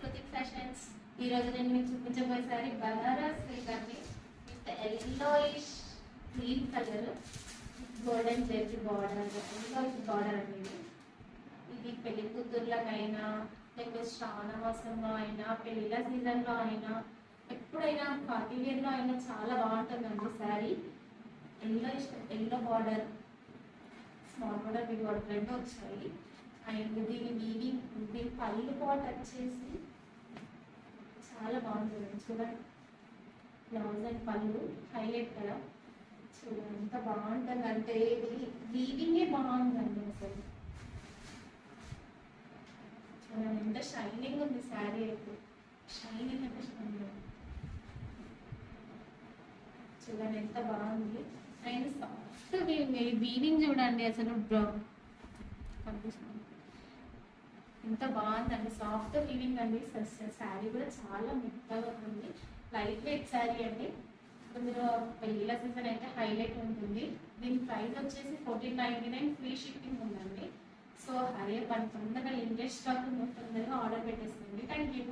Kritik fashions. ఈ రోజు నేను మీకు చూపించబోయే సారీ బనారస్ సిల్క్ అండి. With yellowish green colour golden zari border, yellowish border అండి. ఇది పెళ్లి కూతుర్లకైనా లేకపోతే శ్రావణ మాసంలో అయినా పెళ్లిళ్ళ సీజన్లో అయినా ఎప్పుడైనా పార్టీ వేర్లో అయినా చాలా బాగుంటుందండి sari. Yellow border, small border, big border రెండు వచ్చాయి. అండ్ దీని పళ్ళు పాట్ వచ్చేసి చాలా బాగుంటుంది చూడండి. బ్లౌజ్ అండ్ పళ్ళు హైలైట్ కదా, చూడండి ఎంత బాగుంటుంది అంటే వీవింగే బాగుందండి. అసలు చూడండి ఎంత షైనింగ్ ఉంది శారీ అయితే, షైనింగ్ అంటే షైనింగ్. చూడండి ఎంత బాగుంది. అండ్ సాఫ్ట్ వీవింగ్ చూడండి, అసలు కనిపిస్తుంది ఎంత బాగుందండి. సాఫ్ట్ వీవింగ్ అండి. శారీ కూడా చాలా మెత్తగా ఉంది. లైట్ వెయిట్ శారీ అండి. ఇందులో పెళ్ళిళ్ళ సీజన్ అయితే హైలైట్ ఉంటుంది. దీని ప్రైస్ వచ్చేసి 1499, ఫ్రీ షిప్పింగ్ ఉందండి. సో హరే తొందరగా లిమిటెడ్ స్టాక్ తొందరగా ఆర్డర్ పెట్టేస్తుంది. Thank you.